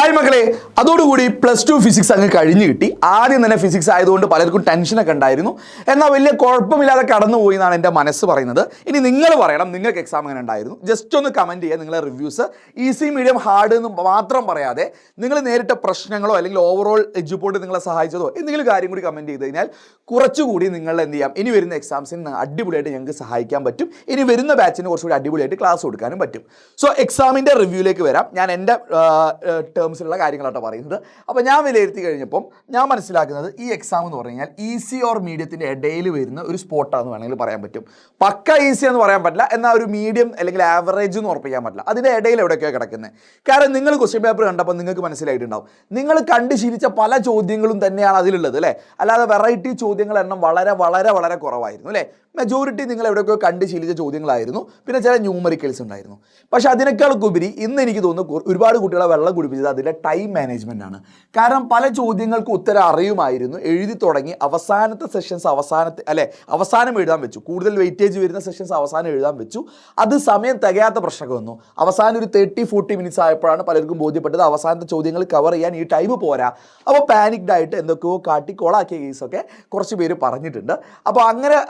Hi മക്കളെ, അതോടുകൂടി +2 physics അങ്ങ് കഴിഞ്ഞ് കിട്ടി. ആദ്യം തന്നെ ഫിസിക്സ് ആയതുകൊണ്ട് പലർക്കും ടെൻഷനൊക്കെ ഉണ്ടായിരുന്നു. എന്നാൽ വലിയ കുഴപ്പമില്ലാതെ കടന്നുപോയി എന്നാണ് എൻ്റെ മനസ്സ് പറയുന്നത്. ഇനി നിങ്ങൾ പറയണം, നിങ്ങൾക്ക് എക്സാം എങ്ങനെ ഉണ്ടായിരുന്നു? ജസ്റ്റ് ഒന്ന് കമൻറ്റ് ചെയ്യുക നിങ്ങളെ റിവ്യൂസ്. ഈസി, മീഡിയം, ഹാർഡ് എന്ന് മാത്രം പറയാതെ നിങ്ങൾ നേരിട്ട പ്രശ്നങ്ങളോ അല്ലെങ്കിൽ ഓവറോൾ എഡ്യൂപോർട്ട് നിങ്ങളെ സഹായിച്ചതോ എന്തെങ്കിലും കാര്യം കൂടി കമൻറ്റ് ചെയ്ത് കഴിഞ്ഞാൽ കുറച്ചുകൂടി നിങ്ങൾ എന്ത് ചെയ്യാം, ഇനി വരുന്ന എക്സാംസിന് അടിപൊളിയായിട്ട് ഞങ്ങൾക്ക് സഹായിക്കാൻ പറ്റും. ഇനി വരുന്ന ബാച്ചിന് കുറച്ചുകൂടി അടിപൊളിയായിട്ട് ക്ലാസ് കൊടുക്കാനും പറ്റും. സോ എക്സാമിൻ്റെ റിവ്യൂയിലേക്ക് വരാം. ഞാൻ എൻ്റെ ടേംസിലുള്ള കാര്യങ്ങളാട്ടോ പറയുന്നത്. അപ്പോൾ ഞാൻ വിലയിരുത്തി കഴിഞ്ഞപ്പം ഞാൻ മനസ്സിലാക്കുന്നത് ഈ എക്സാം എന്ന് പറഞ്ഞു കഴിഞ്ഞാൽ ഈസി ഓർ മീഡിയത്തിൻ്റെ ഇടയിൽ വരുന്ന ഒരു സ്പോട്ടാണെന്ന് വേണമെങ്കിൽ പറയാൻ പറ്റും. പക്ക ഈസി എന്ന് പറയാൻ പറ്റില്ല, എന്നാൽ ഒരു മീഡിയം അല്ലെങ്കിൽ ആവറേജ് എന്ന് ഉറപ്പിക്കാൻ പറ്റില്ല. അതിൻ്റെ ഇടയിൽ എവിടെയൊക്കെയാണ് കിടക്കുന്നത്. കാരണം നിങ്ങൾ ക്വസ്റ്റ്യൻ പേപ്പർ കണ്ടപ്പോൾ നിങ്ങൾക്ക് മനസ്സിലായിട്ടുണ്ടാവും, നിങ്ങൾ കണ്ട് ശീലിച്ച പല ചോദ്യങ്ങളും തന്നെയാണ് അതിലുള്ളത് അല്ലേ. അല്ലാതെ വെറൈറ്റി ചോദ്യങ്ങൾ എണ്ണം വളരെ വളരെ വളരെ കുറവായിരുന്നു അല്ലേ. മെജോറിറ്റി നിങ്ങൾ എവിടെയൊക്കെ കണ്ട് ശീലിച്ച ചോദ്യങ്ങളായിരുന്നു. പിന്നെ ചില ന്യൂമറിക്കൽസ് ഉണ്ടായിരുന്നു. പക്ഷെ അതിനേക്കാളൊക്കെ ഉപരി ഇന്ന് എനിക്ക് തോന്നുന്നു ഒരുപാട് കുട്ടികളെ വെള്ളം കുടിപ്പിച്ചത് അതിൻ്റെ ടൈം മാനേജ്മെൻ്റ് ആണ്. കാരണം പല ചോദ്യങ്ങൾക്ക് ഉത്തരം അറിയുമായിരുന്നു, എഴുതി തുടങ്ങി അവസാനത്തെ സെഷൻസ് അവസാനം എഴുതാൻ വെച്ചു. കൂടുതൽ വെയിറ്റേജ് വരുന്ന സെഷൻസ് അവസാനം എഴുതാൻ വെച്ചു. അത് സമയം തികയാത്ത പ്രശ്നമൊക്കെ വന്നു. അവസാനം ഒരു 30-40 മിനിറ്റ്സ് ആയപ്പോഴാണ് പലർക്കും ബോധ്യപ്പെട്ടത് അവസാനത്തെ ചോദ്യങ്ങൾ കവർ ചെയ്യാൻ ഈ ടൈം പോരാ. അപ്പോൾ പാനിക്ഡ് ആയിട്ട് എന്തൊക്കെയോ കാട്ടിക്കോളാക്കിയ കേസൊക്കെ കുറച്ച് പേര് പറഞ്ഞിട്ടുണ്ട്. അപ്പോൾ അങ്ങനെ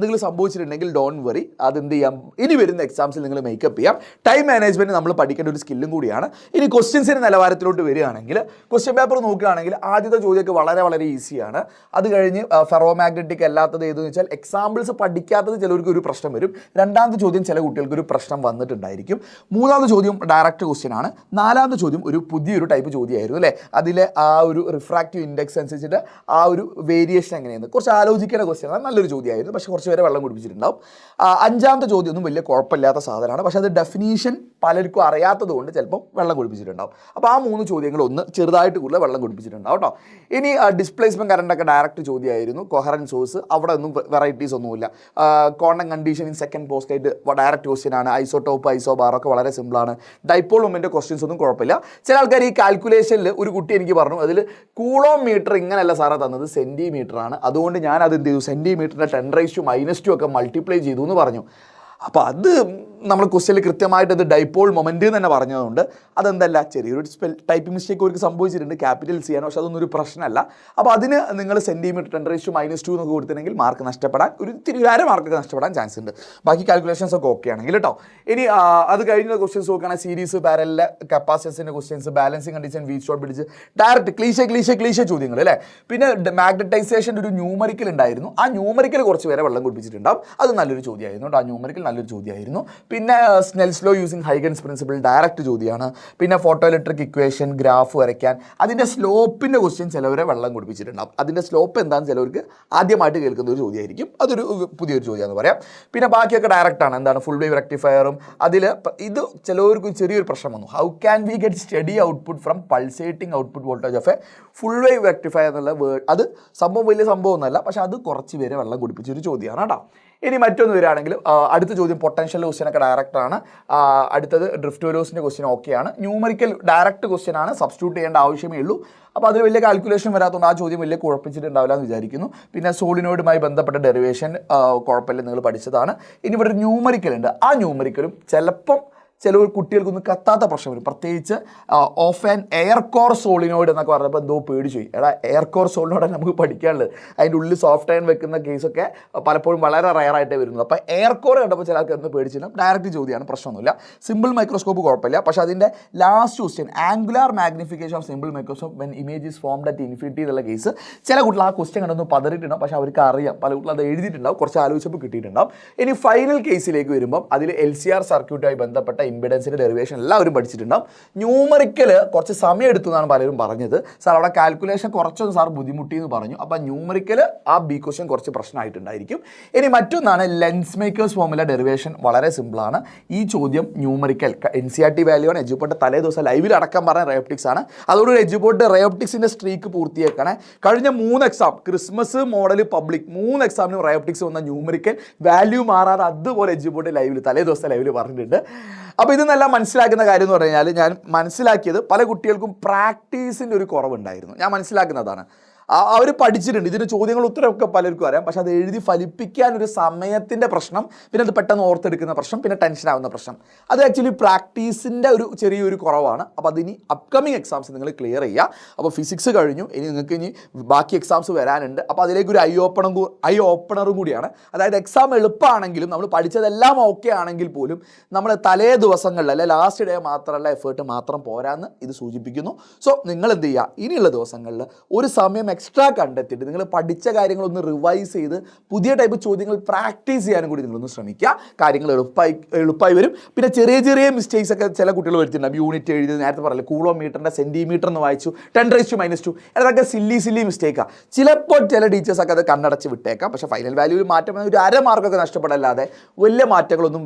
എന്തെങ്കിലും സംഭവിച്ചിട്ടുണ്ടെങ്കിൽ ഡോണ്ട് വറി, അതെന്ത് ചെയ്യാം, ഇനി വരുന്ന എക്സാംസിൽ നിങ്ങൾ മേക്കപ്പ് ചെയ്യാം. ടൈം മാനേജ്മെൻറ്റ് നമ്മൾ പഠിക്കേണ്ട ഒരു സ്കില്ലും കൂടിയാണ്. ഇനി ക്വസ്റ്റ്യൻസിൻ്റെ നിലവാരത്തിലോട്ട് വരികയാണെങ്കിൽ ക്വസ്റ്റ്യൻ പേപ്പർ നോക്കുകയാണെങ്കിൽ ആദ്യത്തെ ചോദ്യമൊക്കെ വളരെ വളരെ ഈസിയാണ്. അത് കഴിഞ്ഞ് ഫെറോമാഗ്നറ്റിക് അല്ലാത്തത് ഏതെന്ന് വെച്ചാൽ എക്സാമ്പിൾസ് പഠിക്കാത്തത് ചിലർക്ക് ഒരു പ്രശ്നം വരും. രണ്ടാമത്തെ ചോദ്യം ചില കുട്ടികൾക്ക് ഒരു പ്രശ്നം വന്നിട്ടുണ്ടായിരിക്കും. മൂന്നാമത്തെ ചോദ്യം ഡയറക്റ്റ് ക്വസ്റ്റ്യൻ ആണ്. നാലാമത്തെ ചോദ്യം ഒരു പുതിയൊരു ടൈപ്പ് ചോദ്യമായിരുന്നു അല്ലേ. അതിലെ ആ ഒരു റിഫ്രാക്റ്റീവ് ഇൻഡെക്സ് അനുസരിച്ചിട്ട് ആ ഒരു വേരിയേഷൻ എങ്ങനെയാണ് കുറച്ച് ആലോചിക്കേണ്ട ക്വസ്റ്റ്യൻ ആണ്. നല്ലൊരു ചോദ്യമായിരുന്നു, പക്ഷേ കുറച്ച് പേരെ വെള്ളം കുടിപ്പിച്ചിട്ടുണ്ടാവും. അഞ്ചാമത്തെ ചോദ്യം ഒന്നും വലിയ കുഴപ്പമില്ലാത്ത സാധനമാണ്, പക്ഷേ അത് ഡെഫിനീഷൻ പലർക്കും അറിയാത്തത് കൊണ്ട് ചിലപ്പോൾ വെള്ളം കുടിപ്പിച്ചിട്ടുണ്ടാവും. അപ്പോൾ ആ 3 ചോദ്യങ്ങൾ ഒന്ന് ചെറുതായിട്ട് കൂടുതൽ വെള്ളം കുടിപ്പിച്ചിട്ടുണ്ടാവും കേട്ടോ. ഇനി ഡിസ്പ്ലേസ്മെൻറ്റ് കറണ്ടൊക്കെ ഡയറക്റ്റ് ചോദ്യമായിരുന്നു. കൊഹറൻറ്റ് സോഴ്സ് അവിടെ ഒന്നും വെറൈറ്റീസ് ഒന്നുമില്ല. Quantum condition in second postulate direct question ആണ്. ഐസോടോപ്പ് ഐസോബാറൊക്കെ വളരെ സിമ്പിളാണ്. ഡൈപോൾ മൊമെൻ്റ് ക്വസ്റ്റ്യൻസ് ഒന്നും കുഴപ്പമില്ല. ചില ആൾക്കാർ ഈ കാൽക്കുലേഷനിൽ ഒരു കുട്ടി എനിക്ക് പറഞ്ഞു അതിൽ കൂളോമീറ്റർ ഇങ്ങനെയല്ല സാറേ തന്നത്, സെൻറ്റിമീറ്റർ ആണ്. അതുകൊണ്ട് ഞാൻ അത് എന്ത് ചെയ്തു, സെൻറ്റിമീറ്ററിൻ്റെ 10⁻⁻² ഒക്കെ മൾട്ടിപ്ലൈ ചെയ്തു എന്ന് പറഞ്ഞു. അപ്പോൾ അത് നമ്മൾ ക്വസ്റ്റ്യനിൽ കൃത്യമായിട്ട് അത് ഡൈപോൾ മൊമെൻ്റ് തന്നെ പറഞ്ഞതുകൊണ്ട് അതെന്തല്ല, ചെറിയൊരു ടൈപ്പിംഗ് മിസ്റ്റേക്ക് അവർക്ക് സംഭവിച്ചിട്ടുണ്ട്, ക്യാപിറ്റൽ ചെയ്യാൻ. പക്ഷേ അതൊന്നും ഒരു പ്രശ്നമല്ല. അപ്പോൾ അതിന് നിങ്ങൾ സെൻറ്റിമീറ്റർ 10⁻⁻² എന്നൊക്കെ കൊടുത്തിട്ടുണ്ടെങ്കിൽ മാർക്ക് നഷ്ടപ്പെടാൻ ഒരു 1 മാർക്കൊക്കെ നഷ്ടപ്പെടാൻ ചാൻസ് ഉണ്ട്. ബാക്കി കാൽക്കുലേഷൻസ് ഒക്കെ ഓക്കെ ആണെങ്കിൽ കേട്ടോ. ഇനി അത് കഴിഞ്ഞ ക്വസ്റ്റ്യൻസ് നോക്കുകയാണെങ്കിൽ സീരീസ്, പാരലൽ, കപ്പാസിറ്റൻസിൻ്റെ questions, balancing condition, Wheatstone bridge, direct ക്ലീശ ചോദ്യങ്ങൾ അല്ലേ. പിന്നെ മാഗ്നറ്റൈസേഷൻ്റെ ഒരു ന്യൂമറിക്കൽ ഉണ്ടായിരുന്നു. ആ ന്യൂമറിക്കൽ കുറച്ച് പേരെ വെള്ളം കുടിപ്പിച്ചിട്ടുണ്ടാവും. അത് നല്ലൊരു ചോദ്യമായിരുന്നു കേട്ടോ. ആ ന്യൂമറിക്കൽ നല്ലൊരു ചോദ്യമായിരുന്നു. പിന്നെ Snell's law using Huygens principle direct ചോദ്യമാണ്. പിന്നെ ഫോട്ടോ ഇലക്ട്രിക് ഇക്വേഷൻ, ഗ്രാഫ് വരയ്ക്കാൻ, അതിൻ്റെ സ്ലോപ്പിൻ്റെ ക്വസ്റ്റ്യൻ ചിലവരെ വെള്ളം കുടിപ്പിച്ചിട്ടുണ്ടാവും. അതിൻ്റെ സ്ലോപ്പ് എന്താണെന്ന് ചിലവർക്ക് ആദ്യമായിട്ട് കേൾക്കുന്ന ഒരു ചോദ്യമായിരിക്കും. അതൊരു പുതിയൊരു ചോദ്യമാണെന്ന് പറയാം. പിന്നെ ബാക്കിയൊക്കെ ഡയറക്റ്റാണ്. എന്താണ് ഫുൾ വേവ് റെക്ടിഫയറും. അതിൽ ഇത് ചിലവർക്ക് ചെറിയൊരു പ്രശ്നം വന്നു. How can we get study output from pulsating output voltage of A full wave rectifier എന്നുള്ള വേർഡ്. അത് സംഭവം വലിയ സംഭവമൊന്നുമല്ല, പക്ഷേ അത് കുറച്ച് പേരെ വെള്ളം കുടിപ്പിച്ചൊരു ചോദ്യമാണ് കേട്ടോ. ഇനി മറ്റൊന്ന് വരികയാണെങ്കിൽ അടുത്ത ചോദ്യം പൊട്ടൻഷ്യൽ ക്വസ്റ്റ്യനൊക്കെ ഡയറക്റ്റാണ്. അടുത്തത് ഡ്രിഫ്റ്റ് വെലോസിൻ്റെ ക്വസ്റ്റ്യൻ ഓക്കെയാണ്. ന്യൂമറിക്കൽ ഡയറക്റ്റ് ക്വസ്റ്റ്യൻ ആണ്, സബ്സ്റ്റിറ്റ്യൂട്ട് ചെയ്യേണ്ട ആവശ്യമേ ഉള്ളൂ. അപ്പോൾ അതിൽ വലിയ കാൽക്കുലേഷൻ വരാത്തതുകൊണ്ട് ആ ചോദ്യം വലിയ കുഴപ്പിച്ചിട്ടുണ്ടാവില്ല എന്ന് വിചാരിക്കുന്നു. പിന്നെ സോളിനോയിഡുമായി ബന്ധപ്പെട്ട ഡെറിവേഷൻ കുഴപ്പമില്ല, നിങ്ങൾ പഠിച്ചതാണ്. ഇനി ഇവിടെ ഒരു ന്യൂമറിക്കൽ ഉണ്ട്. ആ ന്യൂമറിക്കലും ചിലപ്പം ചില കുട്ടികൾക്കൊന്നും കത്താത്ത പ്രശ്നം വരും. പ്രത്യേകിച്ച് of an air core solenoid എന്നൊക്കെ പറഞ്ഞപ്പോൾ എന്തോ പേടിച്ചു പോയി. എയർ കോർ സോളിനോയിഡാണ് നമുക്ക് പഠിക്കാനുള്ളത്. അതിൻ്റെ ഉള്ളിൽ സോഫ്റ്റ് അയൺ വെക്കുന്ന കേസൊക്കെ പലപ്പോഴും വളരെ റയറായിട്ടേ വരുന്നത്. അപ്പോൾ എയർ കോർ കണ്ടപ്പോൾ ചില ആൾക്ക് എന്ന് പേടിച്ചില്ല. ഡയറക്റ്റ് ചോദ്യമാണ്, പ്രശ്നമൊന്നുമില്ല. സിമ്പിൾ മൈക്രോസ്കോപ്പ് കുഴപ്പമില്ല. പക്ഷേ അതിൻ്റെ last question angular magnification of simple microscope when image is formed at infinity എന്നുള്ള കേസ് ചില കുട്ടികൾ ആ ക്വസ്റ്റ്യൻ കണ്ടൊന്ന് പതറിയിട്ടുണ്ടാവും. പക്ഷേ അവർക്ക് അറിയാം, പല കുട്ടികൾ അത് എഴുതിയിട്ടുണ്ടാവും, കുറച്ച് ആലോചിച്ചപ്പോൾ കിട്ടിയിട്ടുണ്ടാവും. ഇനി ഫൈനൽ കേസിലേക്ക് വരുമ്പം അതിൽ LCR സർക്യൂട്ടുമായി ബന്ധപ്പെട്ട ഇമ്പിഡൻസിൻ്റെ ഡെറിവേഷൻ എല്ലാവരും പഠിച്ചിട്ടുണ്ടാവും. ന്യൂമറിക്കൽ കുറച്ച് സമയം എടുത്തു എന്നാണ് പലരും പറഞ്ഞത്. സാർ അവിടെ കാൽക്കുലേഷൻ കുറച്ചൊന്നും സാർ ബുദ്ധിമുട്ടി എന്ന് പറഞ്ഞു. അപ്പോൾ ന്യൂമറിക്കൽ ആ ബി ക്വസ്റ്റ്യൻ കുറച്ച് പ്രശ്നമായിട്ടുണ്ടായിരിക്കും. ഇനി മറ്റൊന്നാണ് ലെൻസ് മേക്കേഴ്സ് ഫോമുല ഡെറിവേഷൻ. വളരെ സിമ്പിളാണ്. ഈ ചോദ്യം ന്യൂമറിക്കൽ NCERT വാല്യൂ ആണ്. എഡ്യൂപോർട്ട് തലേ ദിവസം ലൈവിൽ അടക്കം പറഞ്ഞ റയോപ്റ്റിക്സ് ആണ്. അതോടുകൂടി എഡ്യൂപോർട്ട് റയോപ്റ്റിക്സിൻ്റെ സ്ട്രീക്ക് പൂർത്തിയാക്കണേ. കഴിഞ്ഞ 3 എക്സാം, ക്രിസ്മസ്, മോഡൽ, പബ്ലിക് 3 എക്സാമിനും റയോപ്റ്റിക്സ് വന്ന ന്യൂമറിക്കൽ വാല്യൂ മാറാതെ അതുപോലെ എഡ്യൂപോർട്ട് ലൈവിൽ തലേ ദിവസം ലൈവിൽ പറഞ്ഞിട്ടുണ്ട്. അപ്പോൾ ഇതെന്നെല്ലാം മനസ്സിലാക്കുന്ന കാര്യം എന്ന് പറഞ്ഞു കഴിഞ്ഞാൽ ഞാൻ മനസ്സിലാക്കിയത് പല കുട്ടികൾക്കും പ്രാക്ടീസിൻ്റെ ഒരു കുറവുണ്ടായിരുന്നു. ഞാൻ മനസ്സിലാക്കുന്നതാണ്. അവർ പഠിച്ചിട്ടുണ്ട്, ഇതിന് ചോദ്യങ്ങൾ ഉത്തരമൊക്കെ പലർക്കും അറിയാം. പക്ഷെ അത് എഴുതി ഫലിപ്പിക്കാൻ ഒരു സമയത്തിൻ്റെ പ്രശ്നം, പിന്നെ അത് പെട്ടെന്ന് ഓർത്തെടുക്കുന്ന പ്രശ്നം, പിന്നെ ടെൻഷൻ ആവുന്ന പ്രശ്നം, അത് ആക്ച്വലി പ്രാക്ടീസിൻ്റെ ഒരു ചെറിയൊരു കുറവാണ്. അപ്പോൾ അതിനി അപ്കമിങ് എക്സാംസ് നിങ്ങൾ ക്ലിയർ ചെയ്യുക. അപ്പോൾ ഫിസിക്സ് കഴിഞ്ഞു, നിങ്ങൾക്ക് ഇനി ബാക്കി എക്സാംസ് വരാനുണ്ട്. അപ്പോൾ അതിലേക്ക് ഒരു ഐ ഓപ്പണറും കൂടിയാണ്. അതായത് എക്സാം എളുപ്പമാണെങ്കിലും നമ്മൾ പഠിച്ചതെല്ലാം ഓക്കെ ആണെങ്കിൽ പോലും നമ്മൾ തലേ ദിവസങ്ങളിൽ അല്ലെ ലാസ്റ്റ് ഡേ മാത്രമല്ല എഫേർട്ട് മാത്രം പോരാന്ന് ഇത് സൂചിപ്പിക്കുന്നു. സോ നിങ്ങൾ എന്ത് ചെയ്യുക, ഇനിയുള്ള ദിവസങ്ങളിൽ ഒരു സമയം എക്സ്ട്രാ കണ്ടെത്തിയിട്ട് നിങ്ങൾ പഠിച്ച കാര്യങ്ങളൊന്ന് റിവൈസ് ചെയ്ത് പുതിയ ടൈപ്പ് ചോദ്യങ്ങൾ പ്രാക്ടീസ് ചെയ്യാനും കൂടി നിങ്ങളൊന്ന് ശ്രമിക്കുക. കാര്യങ്ങൾ എളുപ്പമായി വരും. പിന്നെ ചെറിയ ചെറിയ മിസ്റ്റേക്സ് ഒക്കെ ചില കുട്ടികൾ വരുത്തിയിട്ടുണ്ടാകും. യൂണിറ്റ് എഴുതി നേരത്തെ പറയില്ല, കൂളോമീറ്ററിൻ്റെ സെൻറ്റിമീറ്റർ എന്ന് വായിച്ചു 10⁻², അതൊക്കെ സില്ലി മിസ്റ്റേക്കാണ്. ചിലപ്പോൾ ചില ടീച്ചേഴ്സൊക്കെ അത് കണ്ണടച്ച് വിട്ടേക്കാം. പക്ഷേ ഫൈനൽ വാല്യൂവിൽ മാറ്റം ഒരു അര മാർക്കൊക്കെ നഷ്ടപ്പെടല്ലാതെ വലിയ മാറ്റങ്ങളൊന്നും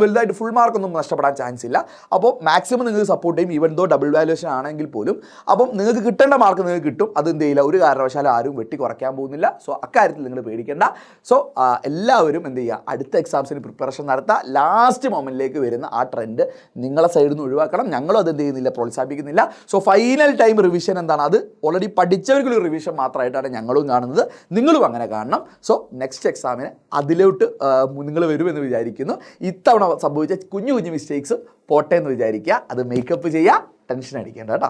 വലുതായിട്ട് ഫുൾ മാർക്കൊന്നും നഷ്ടപ്പെടാൻ ചാൻസ് ഇല്ല. അപ്പോൾ മാക്സിമം നിങ്ങൾക്ക് സപ്പോർട്ട് ചെയ്യും, ഈവൻ ദോ ഡബിൾ വാല്യൂഷൻ ആണെങ്കിൽ പോലും. അപ്പം നിങ്ങൾക്ക് കിട്ടേണ്ട മാർക്ക് നിങ്ങൾക്ക് കിട്ടും. അത് എന്ത് ചെയ്യില്ല, ഒരു കാരണവശാലും ആരും വെട്ടി കുറയ്ക്കാൻ പോകുന്നില്ല. സോ അക്കാര്യത്തിൽ നിങ്ങൾ പേടിക്കേണ്ട. സോ എല്ലാവരും എന്ത് ചെയ്യുക, അടുത്ത എക്സാംസിന് പ്രിപ്പറേഷൻ നടത്തുക. ലാസ്റ്റ് മൊമെൻറ്റിലേക്ക് വരുന്ന ആ ട്രെൻഡ് നിങ്ങളെ സൈഡിൽ നിന്ന് ഒഴിവാക്കണം. ഞങ്ങളും അത് എന്ത് ചെയ്യുന്നില്ല, പ്രോത്സാഹിപ്പിക്കുന്നില്ല. സോ ഫൈനൽ ടൈം റിവിഷൻ എന്താണ്, അത് ഓൾറെഡി പഠിച്ചവർക്കുള്ള റിവിഷൻ മാത്രമായിട്ടാണ് ഞങ്ങളും കാണുന്നത്. നിങ്ങളും അങ്ങനെ കാണണം. സോ നെക്സ്റ്റ് എക്സാമിന് അതിലോട്ട് നിങ്ങൾ വരുമെന്ന് വിചാരിക്കുന്നു. ഇത്തവണ സംഭവിച്ച കുഞ്ഞു മിസ്റ്റേക്സ് പോട്ടെ എന്ന് വിചാരിക്കുക. അത് മേക്കപ്പ് ചെയ്യുക, ടെൻഷൻ അടിക്കേണ്ട കേട്ടോ.